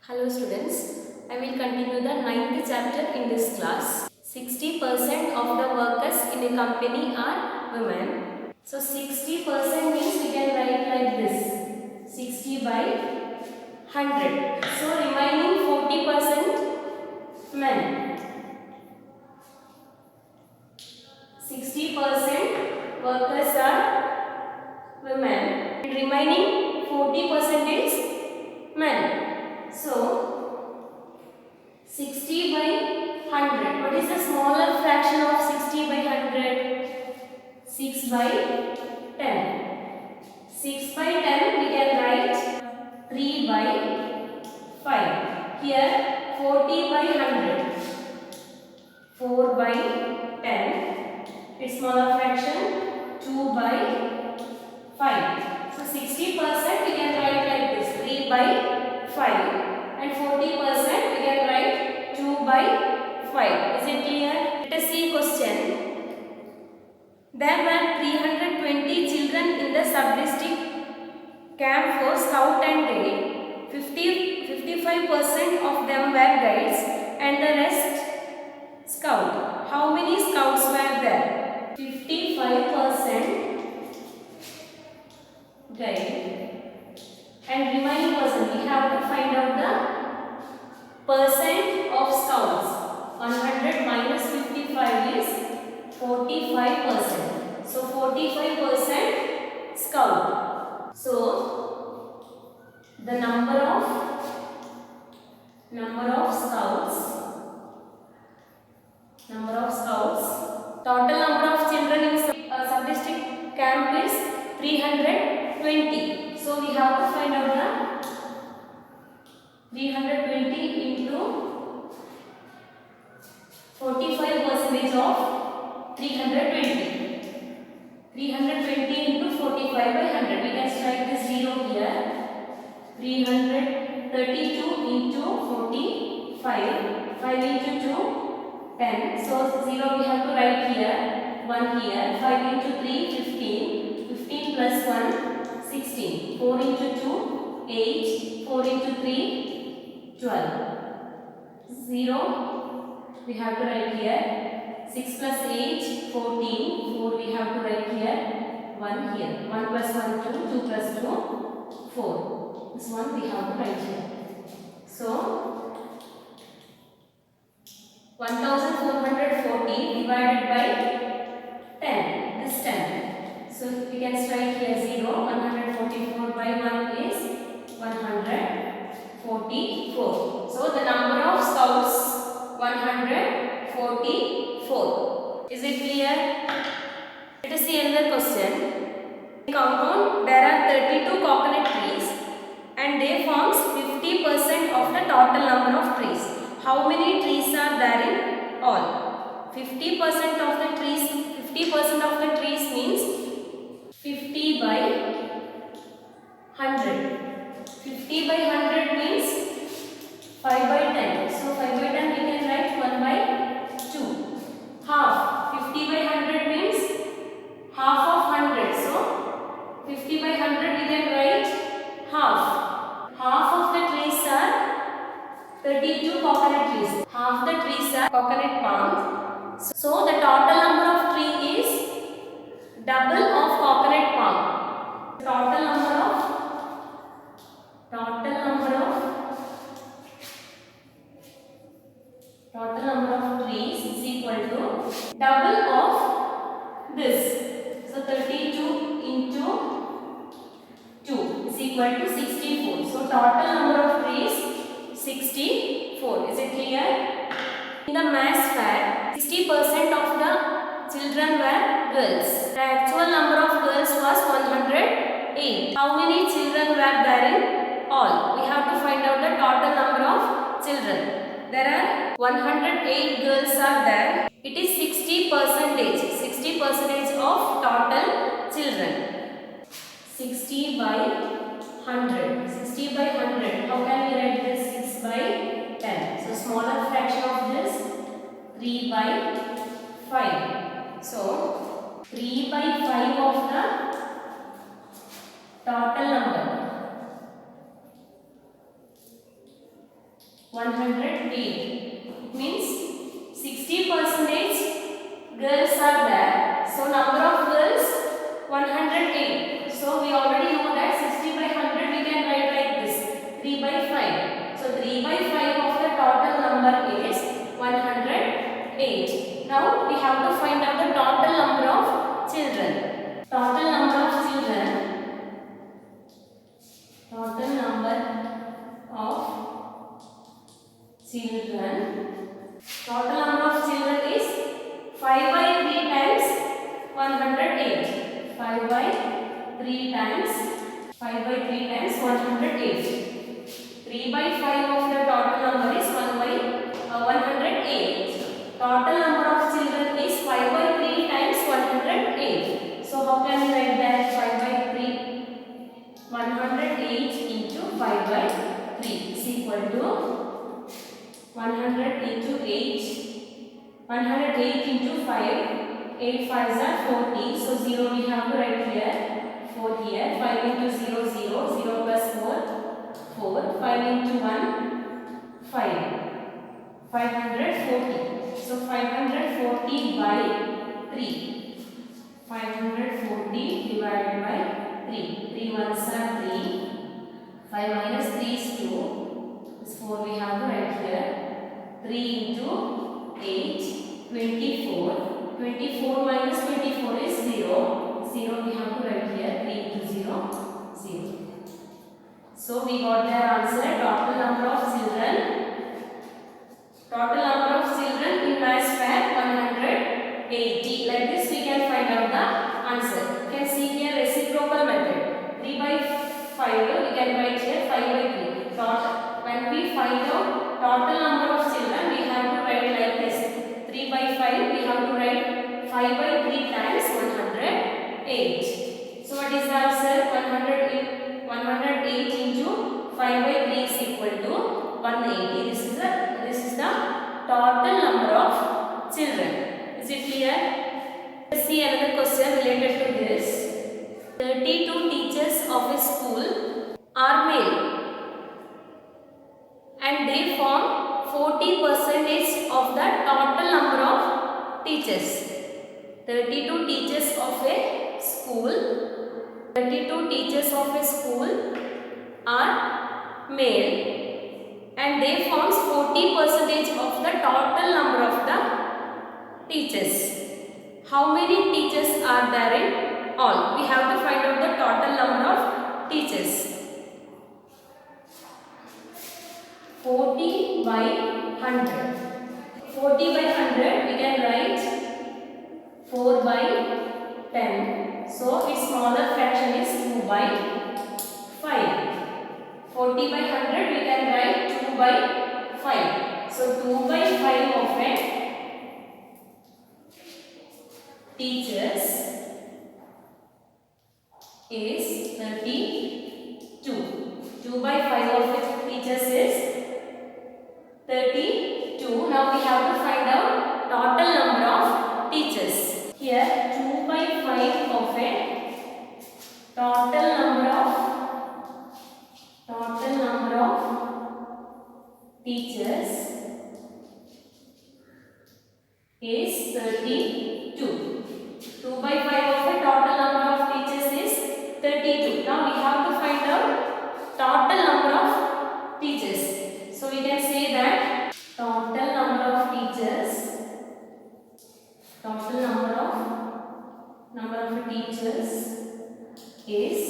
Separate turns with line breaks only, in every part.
Hello students, I will continue the ninth chapter in this class. 60% of the workers in a company are women. So 60% means we can write like this, 60 by 100. So remaining 40% men. 60% workers are women and remaining 40% is men. So 60 by 100. What is the smaller fraction of 60 by 100? 6 by 10. 6 by 10 we can write 3 by 5. Here 40 by 100. 4 by 10. Its smaller fraction 2 by 5. So 60% we can write like this, 3 by 5. And 40% we can write 2 by 5. Is it clear? Let us see question. There were 320 children in the sub-district camp for Scout and Guide. 55% of them were guides and the rest Scout. How many Scouts were there? 55% guide and remaining percent. We have to find out the percent of Scouts. 100 minus 55 is 45%. So 45% Scout. So the number of Scouts. Total number of children in sub-district camp is 320. So we have to find out the 320 into 45% of 320. 320 into 45 by 100. We can strike this 0 here. 332 into 45. 5 into 2. 10. So 0 we have to write here, 1 here, 5 into 3, 15, 15 plus 1, 16, 4 into 2, 8, 4 into 3, 12, 0 we have to write here, 6 plus 8, 14, 4 we have to write here, 1 here, 1 plus 1, 2, 2 plus 2, 4, this one we have to write here. So 1440 divided by 10, this 10. So we can strike here 0, 144 by 1 is 144. So the number of Scouts 144. Is it clear? Let us see another question. In compound there are 32 coconut trees and they forms 50% of the total number of trees. How many trees are there in all? 50% of the trees, 50% of the trees means 50 by 100. 50 by 100 means 5 by 10. So 5 by 10 we can write 1 by 2. Half. 50 by 100 means half of 100. So 50 by 100 we can write half. Half of the trees are 32 coconut trees. Half the trees are coconut palms. So the total number of tree is double of coconut palm. Total number of trees is equal to double of this. So 32 into 2 is equal to 64. So total number of trees 64. Is it clear? In the mass fair, 60% of the children were girls. The actual number of girls was 108. How many children were there in all? We have to find out the total number of children. There are 108 girls are there. It is 60%. 60% of total children. 60 by 100. 60 by 100. How can we write this? 6 by 10. So smaller fraction of this 3 by 5. So 3 by 5 of the total number. 108. It means 60% girls are there. So number of girls 108. So we already know that 60 by 100 we can write like this, 3 by 5. So 3 by 5 of the total number is 108. Now we have to find out the total number of children. Total number of children. Total number of children. Total number of children is 5 by 3 times 108. 5 by 3 times 108. 3 by 5 of the total number is 108. Total number of children is 5 by 3 times 108. So how can we write that? 5 by 3. 108 into 5 by 3 is equal to 100 into 8. 108 into 5. 8 5s are 40. So 0 we have to write here. 4 here. 5 into 0 0. 0 plus 4 4. 5 into 1 5. 540. So 540 by 3. 540 divided by 3. 3 ones are 3. 5 minus 3 is 2. This 4 we have to write here. 3 into 8. 24. 24 minus 24 is 0. 0 we have to write here. 3 into 0. 0. So we got their answer. Total number of children. Total number of children in maths fair 180. Like this we can find out the answer. You can see here reciprocal method. 3 by 5 we can write here 5 by 3. When we find out total number of children we have to write like this. 3 by 5 we have to write 5 by 3 times 108. So what is the answer? 108 into 5 by 3 is equal to 180. This is the total number of children. Is it clear? Let's see another question related to this. 32 teachers of a school are male and they form 40% of the total number of teachers. 32 teachers of a school. 32 teachers of a school are male and they forms 40% of the total number of the teachers. How many teachers are there in all? We have to find out the total number of teachers. 40 by 100. 40 by 100 we can write 4 by 10. So its smaller fraction is 2 by 5. 40 by 100 we can write 2 by 5. So 2 by 5 of a teachers is 32. 2 by 5 of a teachers is 32. Now we have to find out total number of teachers. Here 2 by 5 of a total number of teachers is 32. 2 by 5 of a total number of teachers is 32. Now we have to find out total number of teachers. So we can say that total number of teachers is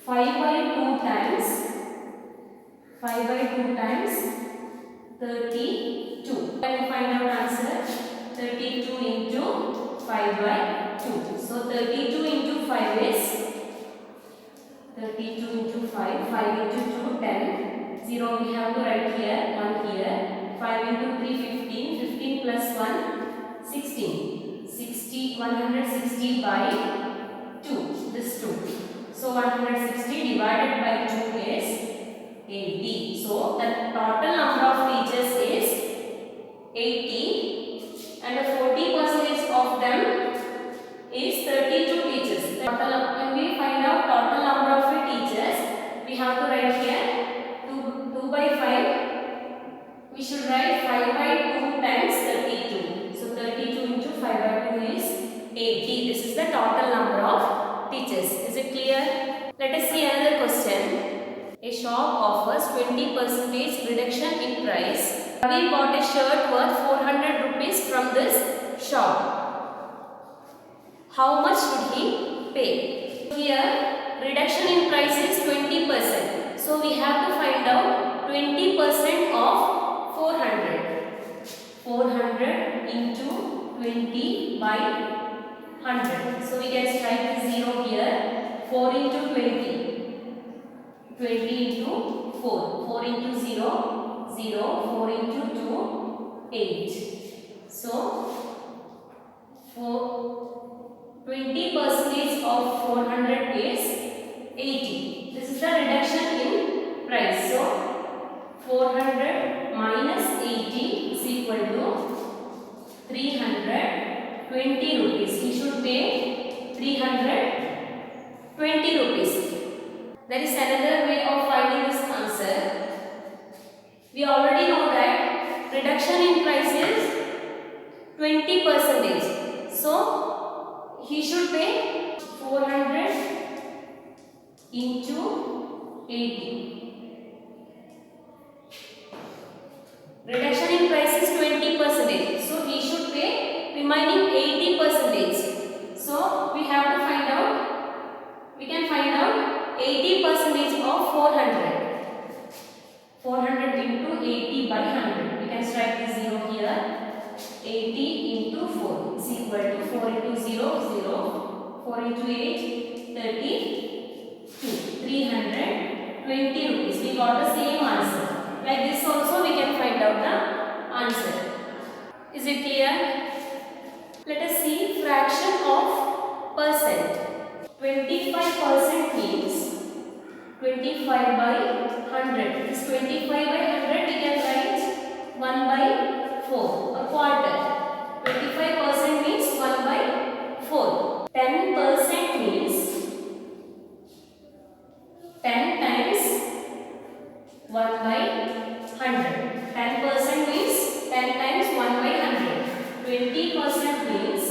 5 by 2 times 32. Can you find out answer? 32 into 5 by 2. So 32 into 5 is 32 into 5. 5 into 2 10. 0 we have to write here. 1 here. 5 into 3 15. 15 plus 1 16. 160 by 2. This 2. So 160 divided by 2 is 80. So the total number of teachers is 80 and the 40% of them is 32 teachers. When we find out total number of teachers, we have to write here 2 by 5 write 5 by 2 times 32. So 32 into 5 by 2 is 80. This is the total number of teachers. Is it clear? Let us see another question. A shop offers 20% reduction in price. Ravi bought a shirt worth 400 rupees from this shop. How much should he pay? Here, reduction in price is 20%. So we have to find out 20% of 400. 400 into 20 by 100. So we can strike the 0 here. 4 into 20. 20 into 4. 4 into 0. 0. 4 into 2. 8. So 20% of 400 is 80. This is the reduction in price. So 400 minus 80 is equal to 320 rupees. He should pay 320 rupees. There is another way of finding this answer. We already know that reduction in price is 20%. So he should pay 400 into 80. Reduction in price is 20%. So he should pay remaining 80%. So we have to find out, we can find out 80% of 400. 400 into 80 by 100. We can strike the 0 here. 80 into 4 is equal to 4 into 0, 0. 4 into 8, 32. 320 rupees. We got the same answer. Like this also we can find out the answer. Is it clear? Let us see fraction of percent. 25% means 25 by 100. This 25 by 100 we can write 1 by 4. A quarter. 25% means 1 by 4. 10% means 10 times 1 by 100. 10% means 10 times 1 by 100. 20% means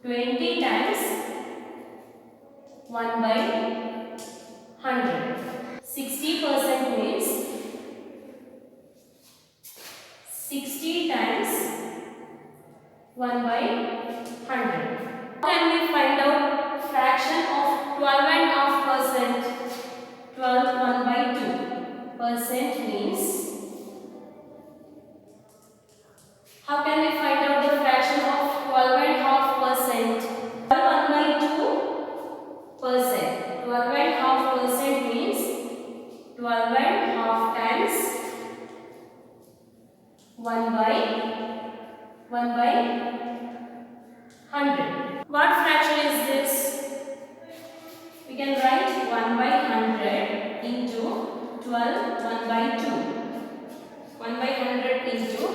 20 times 1 by 100. 60% means 60 times 1 by 100. How can we find out fraction of 12.5%? 12 1 by 2 percent means, how can we find out the fraction of 12.5%? 12 1 by 2%. 12.5% means 12.5 times 1 by 100. What fraction is this? We can write 1 by 100 into 12 1 by 2. 1 by 100 into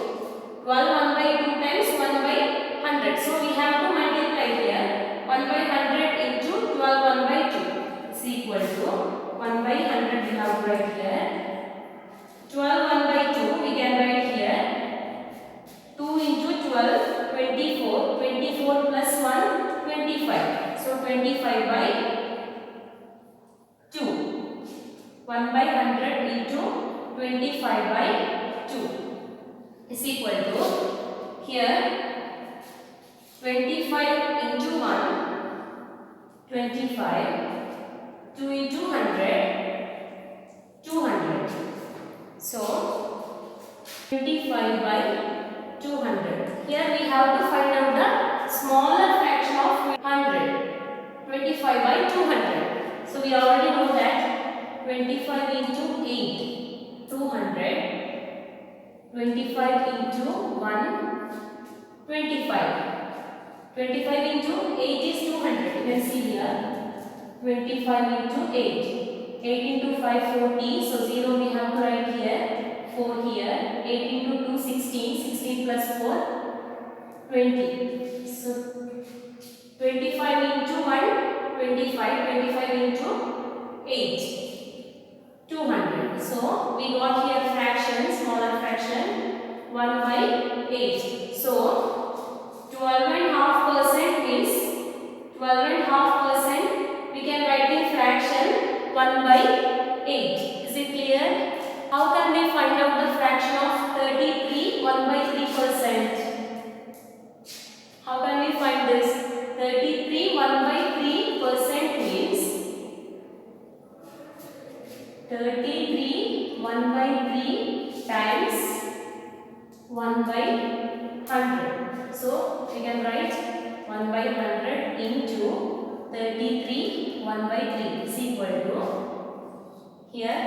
12 1 by 2 times 1 by 100. So we have to multiply here. 1 by 100 into 12 1 by 2 is equal to 1 by 100 we have to write here. 12 1 by 2 we can write here. 2 into 12 24. 24 plus 1 25. So 25 by 2. 1 by 100 into 25 by 2 is equal to, here 25 into 1 25, 2 into 100 200. So 25 by 200. Here we have to find out the smaller fraction of 100. 25 by 200. So we already know that 25 into 8 200. 25 into 1 25. 25 into 8 is 200. You can see here. 25 into 8. 8 into 5 40. So 0 we have to write here. 4 here. 8 into 2 16. 16 plus 4 20. So 25 into 1 25. 25 into 8 200 So we got here fraction, smaller fraction 1 by 8. So 12.5% is 12.5%. We can write in fraction 1 by 8. Is it clear? How can we find out the fraction of 33 1 by 3%? How can we find this? 33 1 by 3% means 33 1 by 3 times 1 by 100. So we can write 1 by 100 into 33 1 by 3 is equal to, here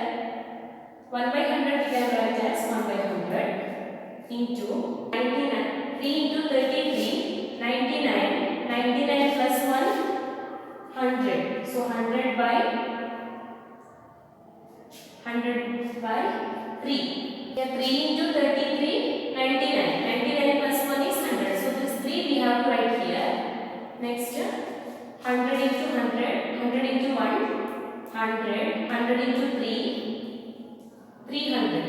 1 by 100 we can write as 1 by 100 into 99. 3 into 33, 99. 99 plus 1, 100. So 100 by 3. Here 3 into 33, 99. 99 plus 1 is 100. So this 3 we have to write here. Next 100 into 100. 100 into 1, 100. 100 into 3, 300.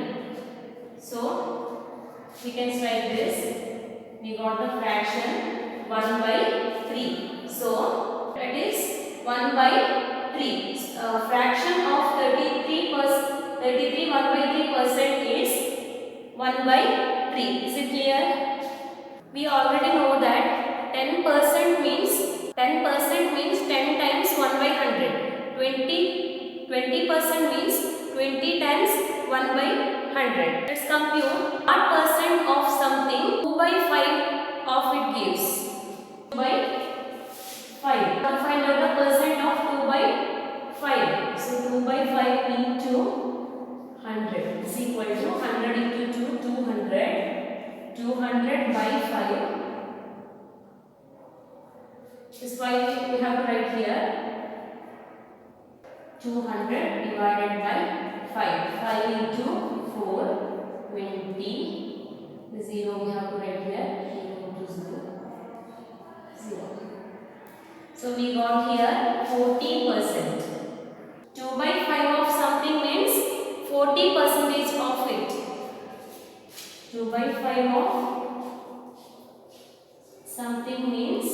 So we can write this. We got the fraction 1 by 3. So that is 1 by 3. Fraction of 33 1 by 3% is 1 by 3. Is it clear? We already know that 10% means 10 times 1 by 100. 20% means 20 times 1 by 100. Let's compute what percent of something 2 by 5 of it gives. 2 by 5. Now find out the percent of 2 by 5. So 2 by 5 into 100 is equal to 100 into 2, 200. 200 by 5. This 5 we have to write here. 200 divided by 5. 5 into 4, 20. The 0 we have to write here. 0 to 0. 0. So we got here 40%. 2 by 5 of something means 40% of it. 2 by 5 of something means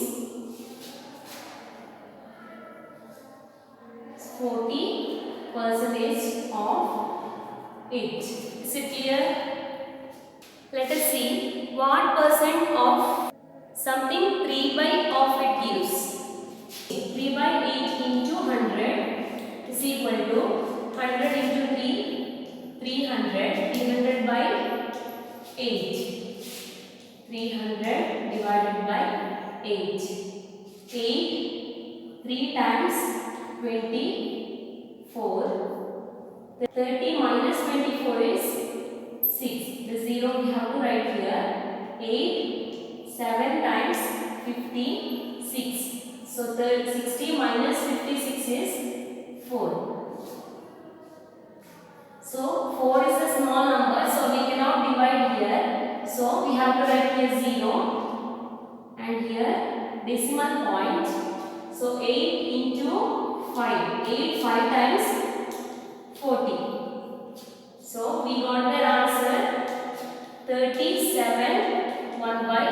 40% of it. Is it clear? Let us see what percent of something 3 by of it gives. 3 by 8 into 100 is equal to 100 into 3, 300. 300 by 8. 300 divided by 8. 8. 3 times 24. 30 minus 24 is 6. The 0 we have to write here. 8. 7 times 56. So 60 minus 56 is 4. So 4 is a small number, so we cannot divide here. So we have to write here 0 and here decimal point. So 8 into 5. 8 5 times 40. So we got the answer 37 1 by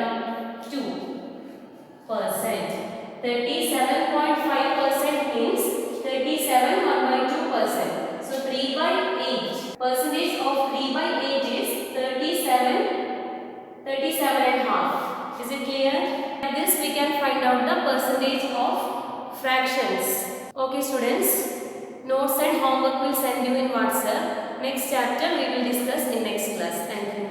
2%. 37.5% means 37 1 by 2%. So 3 by 8. Percentage of 3 by 8 is 37 and half. Is it clear? Like this we can find out the percentage of fractions. Okay students, notes and homework will send you in WhatsApp. Next chapter we will discuss in next class. Thank you.